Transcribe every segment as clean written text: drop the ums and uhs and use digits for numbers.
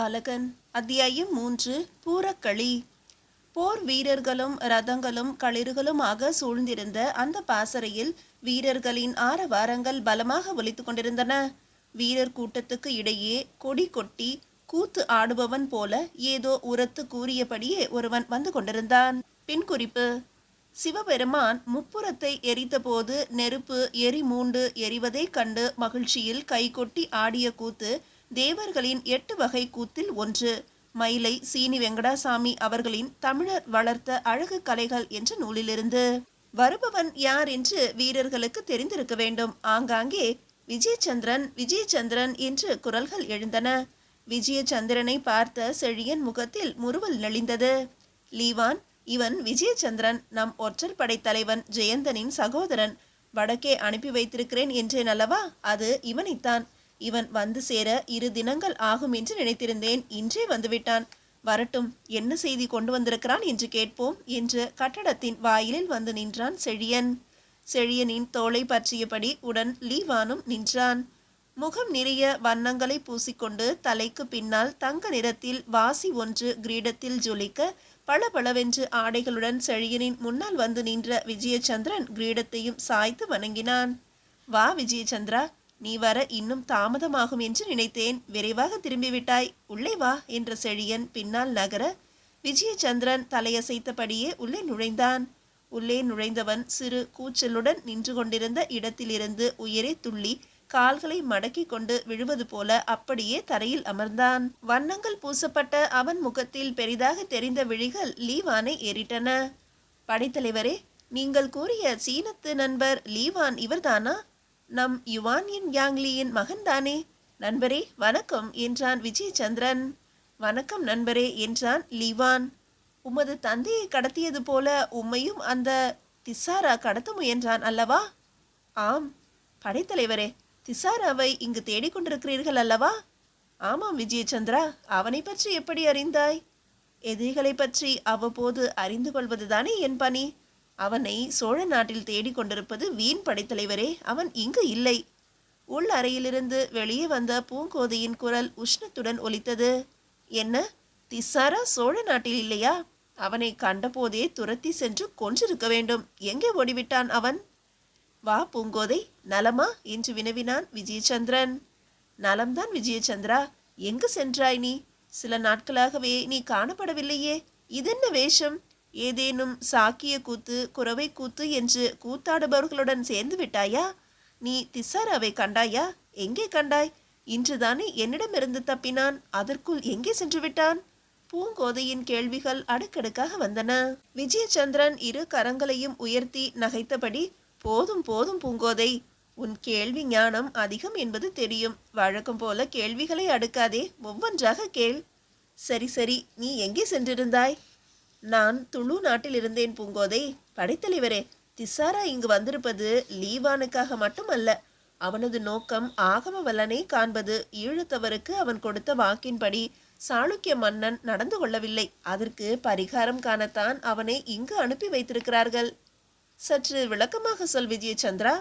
பாலகன். அத்தியாயம் 3. பூரக்களி. போர் வீரர்களும் ரதங்களும் களிறுகளுமாக சூழ்ந்திருந்த அந்த பாசறையில் வீரர்களின் ஆரவாரங்கள் பலமாக ஒலித்து கொண்டிருந்தன. வீரர் கூட்டத்துக்கு இடையே கொடி கொட்டி கூத்து ஆடுபவன் போல ஏதோ உரத்து கூறியபடியே ஒருவன் வந்து கொண்டிருந்தான். பின்குறிப்பு: சிவபெருமான் முப்புறத்தை எரித்தபோது நெருப்பு எரிமூண்டு எரிவதைக் கண்டு மகிழ்ச்சியில் கைகொட்டி ஆடிய கூத்து தேவர்களின் 8 வகை கூத்தில் ஒன்று. மயிலை சீனி வெங்கடாசாமி அவர்களின் தமிழர் வளர்த்த அழகு கலைகள் என்ற நூலிலிருந்து. வருபவன் யார் என்று வீரர்களுக்கு தெரிந்திருக்க வேண்டும். ஆங்காங்கே விஜயச்சந்திரன் விஜயச்சந்திரன் என்று குரல்கள் எழுந்தன. விஜயச்சந்திரனை பார்த்த செழியன் முகத்தில் முறுவல் நெளிந்தது. லீவான், இவன் விஜயச்சந்திரன், நம் ஒற்றர் படை தலைவன் ஜெயந்தனின் சகோதரன். வடக்கே அனுப்பி வைத்திருக்கிறேன் என்றேன் அல்லவா, அது இவனைத்தான். இவன் வந்து சேர 2 தினங்கள் ஆகும் என்று நினைத்திருந்தேன். இன்றே வந்துவிட்டான். வரட்டும், என்ன செய்தி கொண்டு வந்திருக்கிறான் என்று கேட்போம் என்று கட்டடத்தின் வாயிலில் வந்து நின்றான் செழியன். செழியனின் தோளை பற்றியபடி உடன் லீவானும் நின்றான். முகம் நிறைய வண்ணங்களை பூசிக்கொண்டு தலைக்கு பின்னால் தங்க நிறத்தில் வாசி ஒன்று கிரீடத்தில் ஜொலிக்க பளபளவென்று ஆடைகளுடன் செழியனின் முன்னால் வந்து நின்ற விஜயச்சந்திரன் கிரீடத்தையும் சாய்த்து வணங்கினான். வா விஜயச்சந்திரா, நீ வர இன்னும் தாமதமாகும் என்று நினைத்தேன். விரைவாக திரும்பிவிட்டாய். உள்ளே வா என்ற செழியன் பின்னால் நகர விஜயச்சந்திரன் தலையசைத்தபடியே உள்ளே நுழைந்தான். உள்ளே நுழைந்தவன் சிறு கூச்சலுடன் நின்று கொண்டிருந்த இடத்திலிருந்து உயரே துள்ளி கால்களை மடக்கி கொண்டு விழுவது போல அப்படியே தரையில் அமர்ந்தான். வண்ணங்கள் பூசப்பட்ட அவன் முகத்தில் பெரிதாக தெரிந்த விழிகள் லீவானை ஏறிட்டன. படைத்தலைவரே, நீங்கள் கூறிய சீனத்து நண்பர் லீவான் இவர்தானா? நம் யுவான்யின் யாங்லியின் மகன்தானே? நண்பரே வணக்கம் என்றான் விஜயச்சந்திரன். வணக்கம் நண்பரே என்றான் லீவான். உமது தந்தையை கடத்தியது போல உம்மையும் அந்த திசாரா கடத்த முயன்றான் அல்லவா? ஆம் படைத்தலைவரே, திசாராவை இங்கு தேடிக்கொண்டிருக்கிறீர்கள் அல்லவா? ஆமாம் விஜயச்சந்திரா, அவனை பற்றி எப்படி அறிந்தாய்? எதிரிகளை பற்றி அவ்வப்போது அறிந்து கொள்வதுதானே என் பணி. அவனை சோழ நாட்டில் தேடிக்கொண்டிருப்பது வீண் படைத்தலைவரே. அவன் இங்கு இல்லை. உள் அறையிலிருந்து வெளியே வந்த பூங்கோதையின் குரல் உஷ்ணத்துடன் ஒலித்தது. என்ன, திசாரா சோழ நாட்டில் இல்லையா? அவனை கண்டபோதே துரத்தி சென்று கொன்றிருக்க வேண்டும். எங்கே ஓடிவிட்டான் அவன்? வா பூங்கோதை, நலமா என்று வினவினான் விஜயச்சந்திரன். நலம்தான் விஜயச்சந்திரா. எங்கு சென்றாய் நீ? சில நாட்களாகவே நீ காணப்படவில்லையே. இதென்ன வேஷம்? ஏதேனும் சாக்கிய கூத்து குறவை கூத்து என்று கூத்தாடுபவர்களுடன் சேர்ந்து விட்டாயா? நீ திசாராவை கண்டாயா? எங்கே கண்டாய்? இன்றுதானே என்னிடமிருந்து தப்பினான். அதற்குள் எங்கே சென்று விட்டான்? பூங்கோதையின் கேள்விகள் அடுக்கடுக்காக வந்தன. விஜயச்சந்திரன் 2 கரங்களையும் உயர்த்தி நகைத்தபடி, போதும் போதும் பூங்கோதை, உன் கேள்வி ஞானம் அதிகம் என்பது தெரியும். வழக்கம் போல கேள்விகளை அடுக்காதே, ஒவ்வொன்றாக கேள். சரி சரி, நீ எங்கே சென்றிருந்தாய்? நான் துளு நாட்டில் இருந்தேன் பூங்கோதை. படைத்தலைவரே, திசாரா இங்கு வந்திருப்பது லீவானுக்காக மட்டுமல்ல. அவனது நோக்கம் ஆகம வல்லனை காண்பது. ஈழத்தவருக்கு அவன் கொடுத்த வாக்கின்படி சாளுக்கிய மன்னன் நடந்து கொள்ளவில்லை. அதற்கு பரிகாரம் காணத்தான் அவனை இங்கு அனுப்பி வைத்திருக்கிறார்கள். சற்று விளக்கமாக சொல் விஜயச்சந்திரா.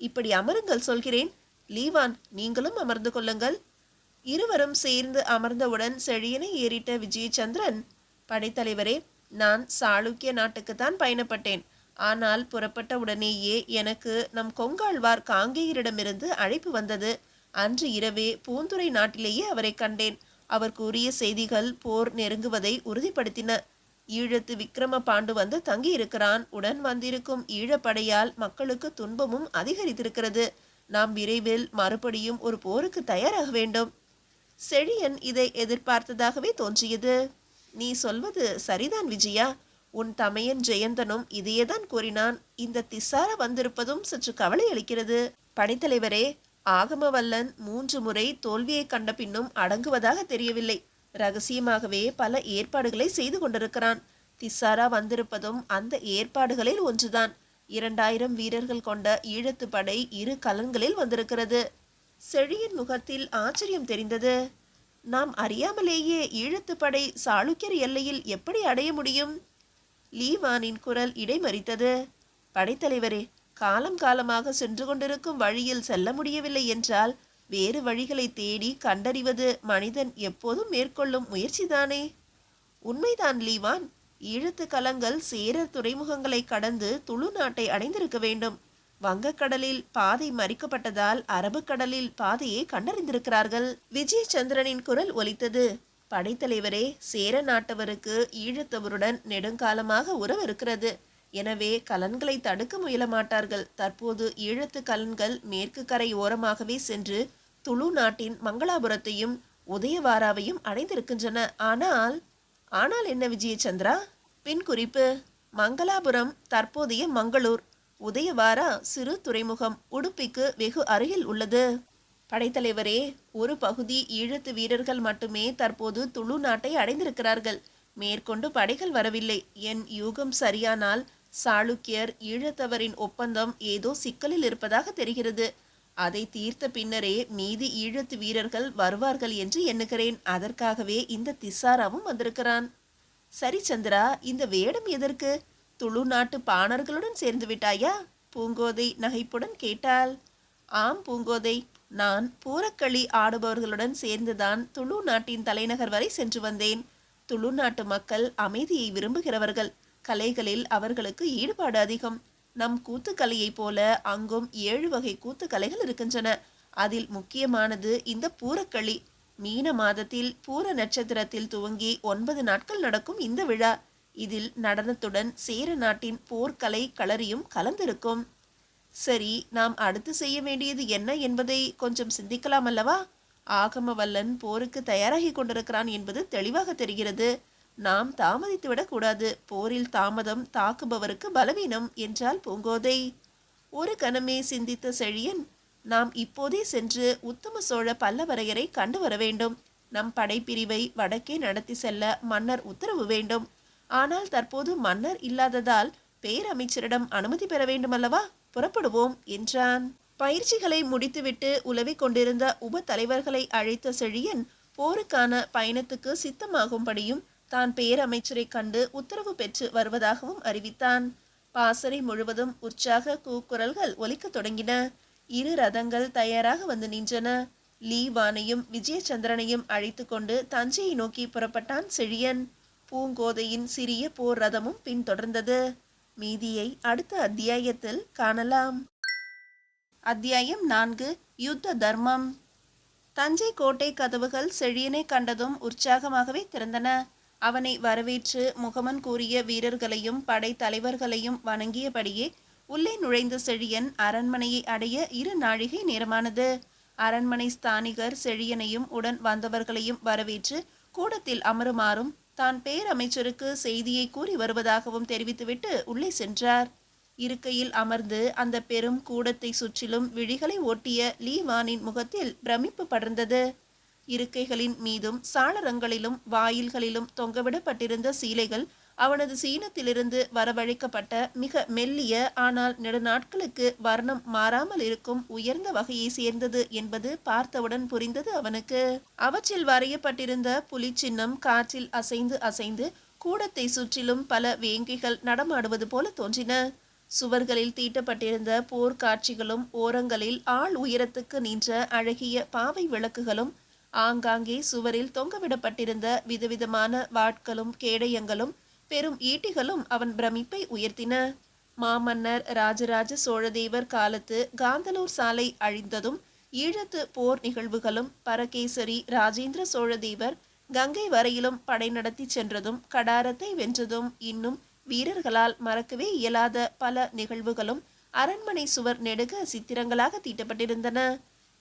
இப்படி அமருங்கள் சொல்கிறேன். லீவான், நீங்களும் அமர்ந்து கொள்ளுங்கள். இருவரும் சேர்ந்து அமர்ந்தவுடன் செழியனை ஏறிட்ட விஜயச்சந்திரன், படைத்தலைவரே, நான் சாளுக்கிய நாட்டுக்குத்தான் பயணப்பட்டேன். ஆனால் புறப்பட்ட உடனேயே எனக்கு நம் கொங்காழ்வார் காங்கேயரிடமிருந்து அழைப்பு வந்தது. அன்று இரவே பூந்துரை நாட்டிலேயே அவரை கண்டேன். அவர் கூறிய செய்திகள் போர் நெருங்குவதை உறுதிப்படுத்தின. ஈழத்து விக்ரம பாண்டு வந்து தங்கியிருக்கிறான். உடன் வந்திருக்கும் ஈழப்படையால் மக்களுக்கு துன்பமும் அதிகரித்திருக்கிறது. நாம் விரைவில் மறுபடியும் ஒரு போருக்கு தயாராக வேண்டும். செழியன் இதை எதிர்பார்த்ததாகவே தோன்றியது. நீ சொல்வது சரிதான் விஜயா. உன் தமையன் ஜெயந்தனும் இதையேதான் கூறினான். இந்த திசாரா வந்திருப்பதும் சற்று கவலை அளிக்கிறது. படைத்தலைவரே, ஆகமவல்லன் 3 முறை தோல்வியை கண்ட பின்னும் அடங்குவதாக தெரியவில்லை. ரகசியமாகவே பல ஏற்பாடுகளை செய்து கொண்டிருக்கிறான். திசாரா வந்திருப்பதும் அந்த ஏற்பாடுகளில் ஒன்றுதான். 2000 வீரர்கள் கொண்ட ஈழத்து படை 2 கலன்களில் வந்திருக்கிறது. செழியின் முகத்தில் ஆச்சரியம் தெரிந்தது. நாம் அறியாமலேயே ஈழத்து படை சாளுக்கியர் எல்லையில் எப்படி அடைய முடியும்? லீவானின் குரல் இடைமறித்தது. படைத்தலைவரே, காலம் காலமாக சென்று கொண்டிருக்கும் வழியில் செல்ல முடியவில்லை என்றால் வேறு வழிகளை தேடி கண்டறிவது மனிதன் எப்போதும் மேற்கொள்ளும் முயற்சிதானே. உண்மைதான் லீவான். ஈழத்து கலங்கள் சேரர் துறைமுகங்களை கடந்து துளு நாட்டை அடைந்திருக்க வேண்டும். வங்கக்கடலில் பாதை மறிக்கப்பட்டதால் அரபுக்கடலில் பாதையை கண்டறிந்திருக்கிறார்கள். விஜயச்சந்திரனின் குரல் ஒலித்தது. படைத்தலைவரே, சேர நாட்டவருக்கு ஈழத்தவருடன் நெடுங்காலமாக உறவு இருக்கிறது. எனவே கலன்களை தடுக்க முயல மாட்டார்கள். தற்போது ஈழத்து கலன்கள் மேற்கு கரை ஓரமாகவே சென்று துளு நாட்டின் மங்களாபுரத்தையும் உதயவாராவையும் அடைந்திருக்கின்றன. ஆனால் என்ன விஜயச்சந்திரா? பின் குறிப்பு: மங்களாபுரம் தற்போதைய மங்களூர், உதயவாரா சிறு துறைமுகம், உடுப்பிக்கு வெகு அருகில் உள்ளது. படைத்தலைவரே, ஒரு பகுதி ஈழத்து வீரர்கள் மட்டுமே தற்போது துளு நாட்டை அடைந்திருக்கிறார்கள். மேற்கொண்டு படைகள் வரவில்லை. என் யூகம் சரியானால் சாளுக்கியர் ஈழத்தவரின் ஒப்பந்தம் ஏதோ சிக்கலில் இருப்பதாக தெரிகிறது. அதை தீர்த்த பின்னரே மீதி ஈழத்து வீரர்கள் வருவார்கள் என்று எண்ணுகிறேன். அதற்காகவே இந்த திசாராவும் வந்திருக்கிறான். சரி சந்திரா, இந்த வேடம் எதற்கு? துளு நாட்டு பாணர்களுடன் சேர்ந்து விட்டாயா? பூங்கோதை நகைப்புடன் கேட்டாள். ஆம் பூங்கோதை, நான் பூரக்களி ஆடுபவர்களுடன் சேர்ந்துதான் துளு நாட்டின் தலைநகர் வரை சென்று வந்தேன். துளு நாட்டு மக்கள் அமைதியை விரும்புகிறவர்கள். கலைகளில் அவர்களுக்கு ஈடுபாடு அதிகம். நம் கூத்துக்கலையைப் போல அங்கும் 7 வகை கூத்துக்கலைகள் இருக்கின்றன. அதில் முக்கியமானது இந்த பூரக்களி. மீன மாதத்தில் பூர நட்சத்திரத்தில் துவங்கி 9 நாட்கள் நடக்கும் இந்த விழா. இதில் நடனத்துடன் சேர நாட்டின் போர்க்கலை களரியும் கலந்திருக்கும். சரி, நாம் அடுத்து செய்ய வேண்டியது என்ன என்பதை கொஞ்சம் சிந்திக்கலாம் அல்லவா? ஆகமவல்லன் போருக்கு தயாராகி கொண்டிருக்கிறான் என்பது தெளிவாக தெரிகிறது. நாம் தாமதித்து விடக்கூடாது. போரில் தாமதம் தாக்குபவருக்கு பலவீனம் என்றால் பூங்கோதை. ஒரு கணமே சிந்தித்த செழியன், நாம் இப்போதே சென்று உத்தம சோழ பல்லவரையரை கண்டு வர வேண்டும். நம் படைப்பிரிவை வடக்கே நடத்தி செல்ல மன்னர் உத்தரவு வேண்டும். ஆனால் தற்போது மன்னர் இல்லாததால் பேரமைச்சரிடம் அனுமதி பெற வேண்டுமல்லவா? புறப்படுவோம் என்றான். பயிற்சிகளை முடித்துவிட்டு உலவிக் கொண்டிருந்த உப தலைவர்களை அழைத்த செழியன் போருக்கான பயணத்துக்கு சித்தமாகும்படியும் தான் பேரமைச்சரை கண்டு உத்தரவு பெற்று வருவதாகவும் அறிவித்தான். பாசறை முழுவதும் உற்சாக கூக்குரல்கள் ஒலிக்க தொடங்கின. 2 ரதங்கள் தயாராக வந்து நின்றன. லீவானையும் விஜயச்சந்திரனையும் அழைத்து கொண்டு தஞ்சையை நோக்கி புறப்பட்டான் செழியன். பூங்கோதையின் சிறிய போர் ரதமும் பின்தொடர்ந்தது. மீதியை அடுத்த அத்தியாயத்தில் காணலாம். அத்தியாயம் 4. யுத்த தர்மம். தஞ்சை கோட்டை கதவுகள் செழியனை கண்டதும் உற்சாகமாகவே திறந்தன. அவனை வரவேற்று முகமன் கூறிய வீரர்களையும் படை தலைவர்களையும் வணங்கியபடியே உள்ளே நுழைந்த செழியன் அரண்மனையை அடைய 2 நாழிகை நேரமானது. அரண்மனை ஸ்தானிகர் செழியனையும் உடன் வந்தவர்களையும் வரவேற்று கூடத்தில் அமருமாறும் தான் பேரமைச்சருக்கு செய்தியை கூறி வருவதாகவும் தெரிவித்துவிட்டு உள்ளே சென்றார். இருக்கையில் அமர்ந்து அந்த பெரும் கூடத்தை சுற்றிலும் விழிகளை ஓட்டிய லீவானின் முகத்தில் பிரமிப்பு படர்ந்தது. இருக்கைகளின் மீதும் சாளரங்களிலும் வாயில்களிலும் தொங்கவிடப்பட்டிருந்த சீலைகள் அவனது சீனத்திலிருந்து வரவழைக்கப்பட்ட மிக மெல்லிய ஆனால் நெடுநாட்களுக்கு வர்ணம் மாறாமல் இருக்கும் உயர்ந்த வகையை சேர்ந்தது என்பது பார்த்தவுடன் புரிந்தது அவனுக்கு. அவற்றில் வரையப்பட்டிருந்த புலி சின்னம் காற்றில் அசைந்து அசைந்து கூடத்தை சுற்றிலும் பல வேங்கைகள் நடமாடுவது போல தோன்றின. சுவர்களில் தீட்டப்பட்டிருந்த போர்க்காட்சிகளும் ஓரங்களில் ஆள் உயரத்துக்கு நின்ற அழகிய பாவை விளக்குகளும் ஆங்காங்கே சுவரில் தொங்கவிடப்பட்டிருந்த விதவிதமான வாட்களும் கேடயங்களும் பெரும் ஈட்டிகளும் அவன் பிரமிப்பை உயர்த்தின. மாமன்னர் ராஜராஜ சோழதேவர் காலத்து காந்தலூர் சாலை அழிந்ததும் ஈழத்து போர் நிகழ்வுகளும் பரகேசரி ராஜேந்திர சோழதேவர் கங்கை வரையிலும் படை நடத்தி சென்றதும் கடாரத்தை வென்றதும் இன்னும் வீரர்களால் மறக்கவே இயலாத பல நிகழ்வுகளும் அரண்மனை சுவர் நெடுக சித்திரங்களாக தீட்டப்பட்டிருந்தன.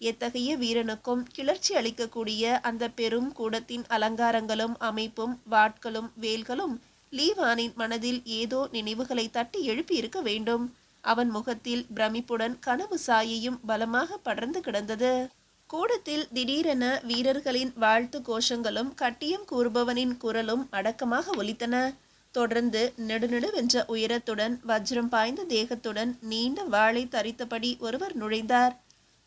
எத்தகைய வீரனுக்கும் கிளர்ச்சி அளிக்கக்கூடிய அந்த பெரும் கூடத்தின் அலங்காரங்களும் அமைப்பும் வாட்களும் வேல்களும் லீவானின் மனதில் ஏதோ நினைவுகளை தட்டி எழுப்பி இருக்க வேண்டும். அவன் முகத்தில் பிரமிப்புடன் கனவு சாயையும் பலமாக படர்ந்து கிடந்தது. கூடத்தில் திடீரென வீரர்களின் வாழ்த்து கோஷங்களும் கட்டியம் கூறுபவனின் குரலும் அடக்கமாக ஒலித்தன. தொடர்ந்து நெடுநெடுவென்ற உயரத்துடன் வஜ்ரம் பாய்ந்த தேகத்துடன் நீண்ட வாளை தரித்தபடி ஒருவர் நுழைந்தார்.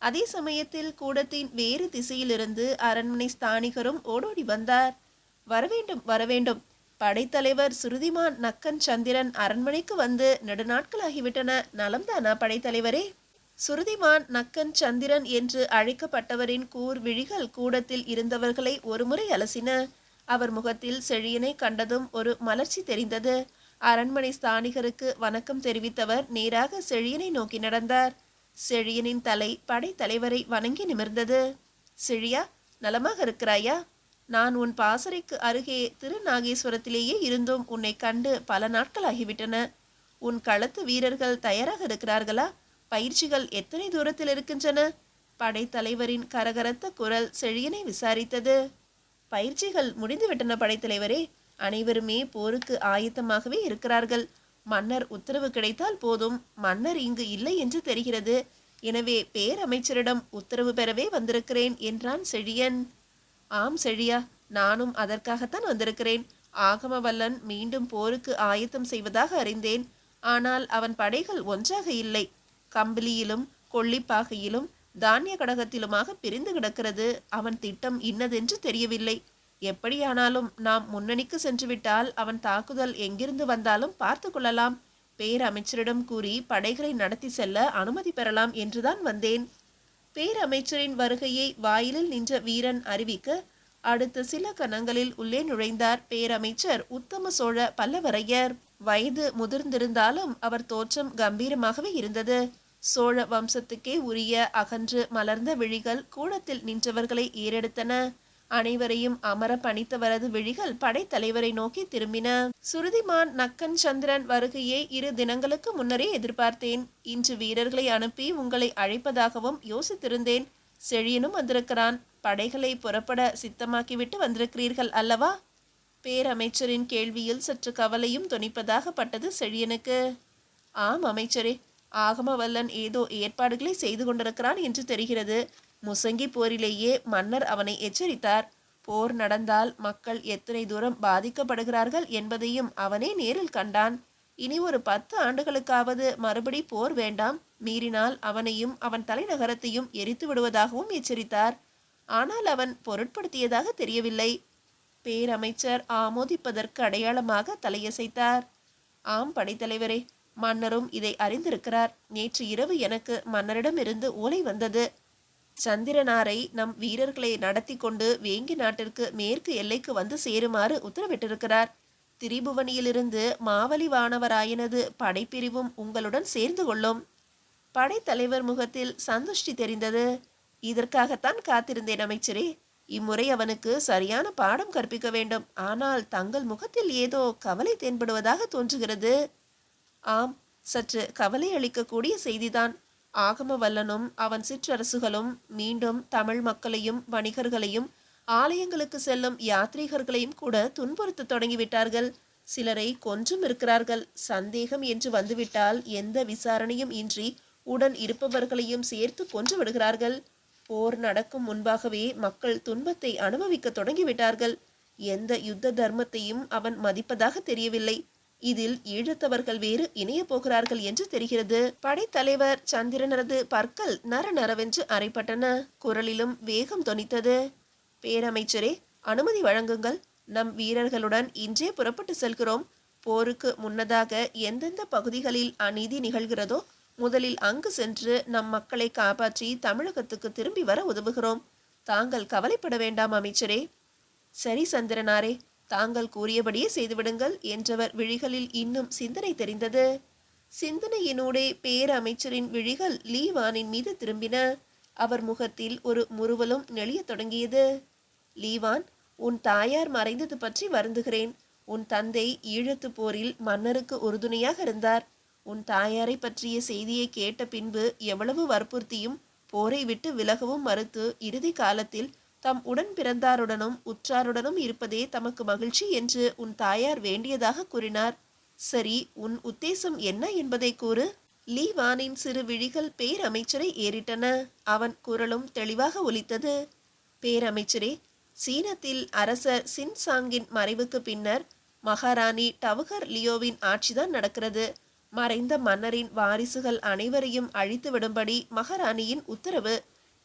அதே சமயத்தில் கூடத்தின் வேறு திசையிலிருந்து அரண்மனை ஸ்தானிகரும் ஓடோடி வந்தார். வரவேண்டும் வரவேண்டும், படைத்தலைவர் சுருதிமான் நக்கன் சந்திரன் அரண்மனைக்கு வந்து நெடுநாட்கள் ஆகிவிட்டன. நலம்தானா படைத்தலைவரே? சுருதிமான் நக்கன் சந்திரன் என்று அழைக்கப்பட்டவரின் கூர் விழிகள் கூடத்தில் இருந்தவர்களை ஒருமுறை அலசின. அவர் முகத்தில் செழியனை கண்டதும் ஒரு மலர்ச்சி தெரிந்தது. அரண்மனை ஸ்தானிகருக்கு வணக்கம் தெரிவித்தவர் நேராக செழியனை நோக்கி நடந்தார். செழியனின் தலை படைத்தலைவரை வணங்கி நிமிர்ந்தது. செழியா, நலமாக இருக்கிறாயா? நான் உன் பாசறைக்கு அருகே திருநாகேஸ்வரத்திலேயே இருந்தும் உன்னை கண்டு பல நாட்கள் ஆகிவிட்டன. உன் களத்து வீரர்கள் தயாராக இருக்கிறார்களா? பயிற்சிகள் எத்தனை தூரத்தில் இருக்கின்றன? படைத்தலைவரின் கரகரத்த குரல் செழியனை விசாரித்தது. பயிற்சிகள் முடிந்துவிட்டன படைத்தலைவரே. அனைவருமே போருக்கு ஆயத்தமாகவே இருக்கிறார்கள். மன்னர் உத்தரவு கிடைத்தால் போதும். மன்னர் இங்கு இல்லை என்று தெரிகிறது. எனவே பேரமைச்சரிடம் உத்தரவு பெறவே வந்திருக்கிறேன் என்றான் செழியன். ஆம் செழியா, நானும் அதற்காகத்தான் வந்திருக்கிறேன். ஆகமவல்லன் மீண்டும் போருக்கு ஆயத்தம் செய்வதாக அறிந்தேன். ஆனால் அவன் படைகள் ஒன்றாக இல்லை. கம்பிலியிலும் கொள்ளிப்பாகையிலும் தானிய கடகத்திலுமாக பிரிந்து கிடக்கிறது. அவன் திட்டம் இன்னதென்று தெரியவில்லை. எப்படியானாலும் நாம் முன்னணிக்கு சென்றுவிட்டால் அவன் தாக்குதல் எங்கிருந்து வந்தாலும் பார்த்து கொள்ளலாம். பேரமைச்சரிடம் கூறி படைகளை நடத்தி செல்ல அனுமதி பெறலாம் என்றுதான் வந்தேன். பேரமைச்சரின் வருகையை வாயிலில் நின்ற வீரன் அறிவிக்க அடுத்த சில கணங்களில் உள்ளே நுழைந்தார் பேரமைச்சர் உத்தம சோழ பல்லவரையர். வயது முதிர்ந்திருந்தாலும் அவர் தோற்றம் கம்பீரமாகவே இருந்தது. சோழ வம்சத்துக்கே உரிய அகன்று மலர்ந்த விழிகள் கூடத்தில் நின்றவர்களை ஏறெடுத்தன. அனைவரையும் அமர பணித்தவரது விழிகள் படைத்தலைவரை நோக்கி திரும்பின. சுருதிமான் நக்கன் சந்திரன் வருகையை 2 தினங்களுக்கு முன்னரே எதிர்பார்த்தேன். இன்று வீரர்களை அனுப்பி உங்களை அழைப்பதாகவும் யோசித்திருந்தேன். செழியனும் வந்திருக்கிறான். படைகளை புறப்பட சித்தமாக்கிவிட்டு வந்திருக்கிறீர்கள் அல்லவா? பேரமைச்சரின் கேள்வியில் சற்று கவலையும் தொனிப்பதாக பட்டது செழியனுக்கு. ஆம் அமைச்சரே, ஆகமவல்லன் ஏதோ ஏற்பாடுகளை செய்து கொண்டிருக்கிறான் என்று தெரிகிறது. முசங்கி போரிலேயே மன்னர் அவனை எச்சரித்தார். போர் நடந்தால் மக்கள் எத்தனை தூரம் பாதிக்கப்படுகிறார்கள் என்பதையும் அவனே நேரில் கண்டான். இனி ஒரு 10 ஆண்டுகளுக்காவது மறுபடி போர் வேண்டாம். மீறினால் அவனையும் அவன் தலைநகரத்தையும் எரித்து விடுவதாகவும் எச்சரித்தார். ஆனால் அவன் பொருட்படுத்தியதாக தெரியவில்லை. பேரமைச்சர் ஆமோதிப்பதற்கு அடையாளமாக தலையசைத்தார். ஆம் படைத்தலைவரே, மன்னரும் இதை அறிந்திருக்கிறார். நேற்று இரவு எனக்கு மன்னரிடமிருந்து ஓலை வந்தது. சந்திரனாரை நம் வீரர்களை நடத்தி கொண்டு வேங்கி நாட்டிற்கு மேற்கு எல்லைக்கு வந்து சேருமாறு உத்தரவிட்டிருக்கிறார். திரிபுவனியிலிருந்து மாவலி வானவராயனது படைப்பிரிவும் உங்களுடன் சேர்ந்து கொள்ளும். படைத்தலைவர் முகத்தில் சந்துஷ்டி தெரிந்தது. இதற்காகத்தான் காத்திருந்தேன் அமைச்சரே. இம்முறை அவனுக்கு சரியான பாடம் கற்பிக்க வேண்டும். ஆனால் தங்கள் முகத்தில் ஏதோ கவலை தென்படுவதாக தோன்றுகிறது. ஆம், சற்று கவலை அளிக்கக்கூடிய செய்திதான். ஆகமவல்லனும் அவன் சிற்றரசுகளும் மீண்டும் தமிழ் மக்களையும் வணிகர்களையும் ஆலயங்களுக்கு செல்லும் யாத்ரீகர்களையும் கூட துன்புறுத்த தொடங்கிவிட்டார்கள். சிலரை கொன்றும் இருக்கிறார்கள். சந்தேகம் என்று வந்துவிட்டால் எந்த விசாரணையும் இன்றி உடன் இருப்பவர்களையும் சேர்த்து கொன்று விடுகிறார்கள். போர் நடக்கும் முன்பாகவே மக்கள் துன்பத்தை அனுபவிக்க தொடங்கிவிட்டார்கள். எந்த யுத்த தர்மத்தையும் அவன் மதிப்பதாக தெரியவில்லை. இதில் ஈழத்தவர்கள் வேறு இணைய போகிறார்கள் என்று தெரிகிறது. படைத்தலைவர் சந்திரனரது பற்கள் நரநரவென்று அறைப்பட்டன. குரலிலும் வேகம் தொனித்தது. பேரமைச்சரே, அனுமதி வழங்குங்கள். நம் வீரர்களுடன் இன்றே புறப்பட்டு செல்கிறோம். போருக்கு முன்னதாக எந்தெந்த பகுதிகளில் அநீதி நிகழ்கிறதோ முதலில் அங்கு சென்று நம் மக்களை காப்பாற்றி தமிழகத்துக்கு திரும்பி வர உதவுகிறோம். தாங்கள் கவலைப்பட வேண்டாம் அமைச்சரே. சரி சந்திரனாரே, தாங்கள் கூறியபடியே செய்துவிடுங்கள் என்றவர் விழிகளில் இன்னும் சிந்தனை தெரிந்தது. சிந்தனையினூடே பேரமைச்சரின் விழிகள் லீவானின் மீது திரும்பின. அவர் முகத்தில் ஒரு முறுவலும் நெளிய தொடங்கியது. லீவான், உன் தாயார் மறைந்தது பற்றி வருந்துகிறேன். உன் தந்தை ஈழத்து போரில் மன்னருக்கு உறுதுணையாக இருந்தார். உன் தாயாரை பற்றிய செய்தியை கேட்ட பின்பு எவ்வளவு வற்புறுத்தியும் போரை விட்டு விலகவும் மறுத்து இறுதி காலத்தில் தம் உடன் பிறந்தாருடனும் உற்றாருடனும் இருப்பதே தமக்கு மகிழ்ச்சி என்று உன் தாயார் வேண்டியதாக கூறினார். சரி, உன் உத்தேசம் என்ன என்பதை கூறு. லீவானின் சிறு விழிகள் பேரமைச்சரை ஏறிட்டன. அவன் குரலும் தெளிவாக ஒலித்தது. பேரமைச்சரே, சீனத்தில் அரசர் சின்சாங்கின் மறைவுக்கு பின்னர் மகாராணி டவுகர் லியோவின் ஆட்சிதான் நடக்கிறது. மறைந்த மன்னரின் வாரிசுகள் அனைவரையும் அழித்து விடும்படி மகாராணியின் உத்தரவு.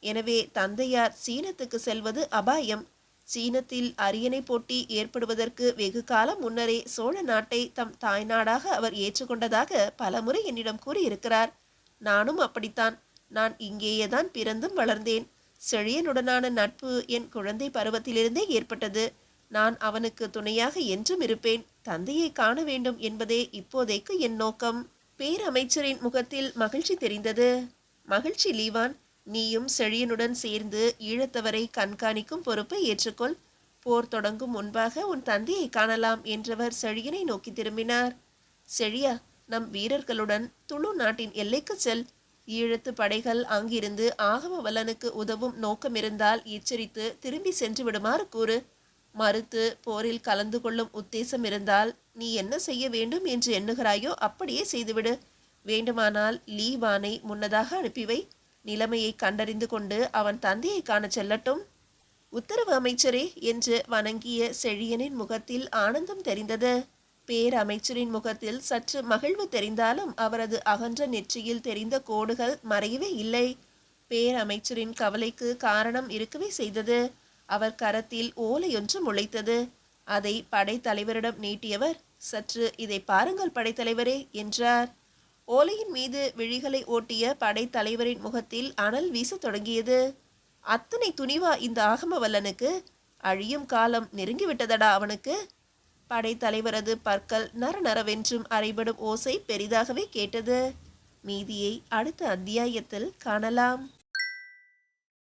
எனவே தந்தையார் சீனத்துக்கு செல்வது அபாயம். சீனத்தில் அரியணை போட்டி ஏற்படுவதற்கு வெகு காலம் முன்னரே சோழ நாட்டை தம் தாய்நாடாக அவர் ஏற்றுக்கொண்டதாக பலமுறை என்னிடம் கூறியிருக்கிறார். நானும் அப்படித்தான். நான் இங்கேயேதான் பிறந்தும் வளர்ந்தேன். செழியனுடனான நட்பு என் குழந்தை பருவத்திலிருந்தே ஏற்பட்டது. நான் அவனுக்கு துணையாக என்றும் இருப்பேன். தந்தையை காண வேண்டும் என்பதே இப்போதைக்கு என் நோக்கம். பேரமைச்சரின் முகத்தில் மகிழ்ச்சி தெரிந்தது. மகிழ்ச்சி லீவான். நீயும் செழியனுடன் சேர்ந்து ஈழத்தவரை கண்காணிக்கும் பொறுப்பை ஏற்றுக்கொள். போர் தொடங்கும் முன்பாக உன் தந்தையை காணலாம் என்றவர் செழியனை நோக்கி திரும்பினார். செழியா, நம் வீரர்களுடன் துளு நாட்டின் எல்லைக்கு செல். ஈழத்து படைகள் அங்கிருந்து ஆகமவல்லனுக்கு உதவும் நோக்கமிருந்தால் எச்சரித்து திரும்பி சென்று விடுமாறு கூறு. மறுத்து போரில் கலந்து கொள்ளும் உத்தேசம் இருந்தால் நீ என்ன செய்ய வேண்டும் என்று எண்ணுகிறாயோ அப்படியே செய்துவிடு. வேண்டுமானால் லீவானை முன்னதாக அனுப்பிவை. நிலைமையை கண்டறிந்து கொண்டு அவன் தந்தையை காண செல்லட்டும். உத்தரவு அமைச்சரே என்று வணங்கிய செழியனின் முகத்தில் ஆனந்தம் தெரிந்தது. பேரமைச்சரின் முகத்தில் சற்று மகிழ்வு தெரிந்தாலும் அவரது அகன்ற நெற்றியில் தெரிந்த கோடுகள் மறையவே இல்லை. பேரமைச்சரின் கவலைக்கு காரணம் இருக்கவே செய்தது. அவர் கரத்தில் ஓலையொன்று முளைத்தது. அதை படைத்தலைவரிடம் நீட்டியவர், சற்று இதை பாருங்கள் படைத்தலைவரே என்றார். ஓலையின் மீது விழிகளை ஓட்டிய படைத்தலைவரின் முகத்தில் அனல் வீச தொடங்கியது. அத்தனை துணிவா இந்த ஆகமவல்லனுக்கு? அழியும் காலம் நெருங்கிவிட்டதடா அவனுக்கு. படைத்தலைவரது பற்கள் நரநரவென்றும் அரைபடும் ஓசை பெரிதாகவே கேட்டது. மீதியை அடுத்த அத்தியாயத்தில் காணலாம்.